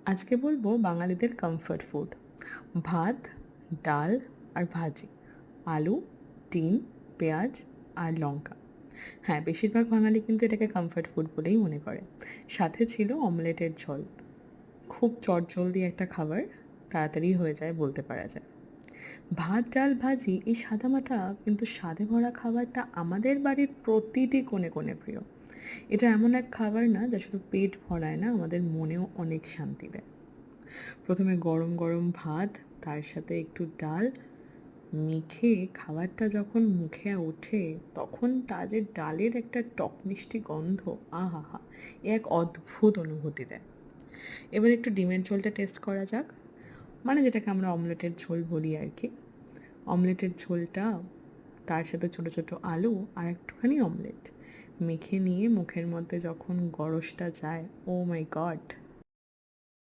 আজকে বলবো বাঙালিদের কমফর্ট ফুড। ভাত, ডাল আর ভাজি, আলু, ডিম, পেঁয়াজ আর লঙ্কা। হ্যাঁ, বেশিরভাগ বাঙালি কিন্তু এটাকে কমফর্ট ফুড বলেই মনে করে। সাথে ছিল অমলেটের ঝোল। খুব চটজলদি একটা খাবার, তাড়াতাড়ি হয়ে যায় বলতে পারা যায়। ভাত, ডাল, ভাজি এই সাদামাটা কিন্তু স্বাদে ভরা খাবারটা আমাদের বাড়ির প্রতিটি কোণে কোণে প্রিয়। এটা এমন এক খাবার না যা শুধু পেট ভরায় না, আমাদের মনেও অনেক শান্তি দেয়। প্রথমে গরম গরম ভাত, তার সাথে একটু ডাল মেখে খাবারটা যখন মুখে ওঠে, তখন তা যে ডালের একটা টক মিষ্টি গন্ধ, আহা! এ এক অদ্ভুত অনুভূতি দেয়। এবার একটু ডিমের ঝোলটা টেস্ট করা যাক। মানে যেটাকে আমরা অমলেটের ঝোল বলি আর কি। অমলেটের ঝোলটা, তার সাথে ছোট ছোট আলু আর একটুখানি অমলেট মেখে নিয়ে মুখের মধ্যে যখন গরজটা যায়, ও মাই গড!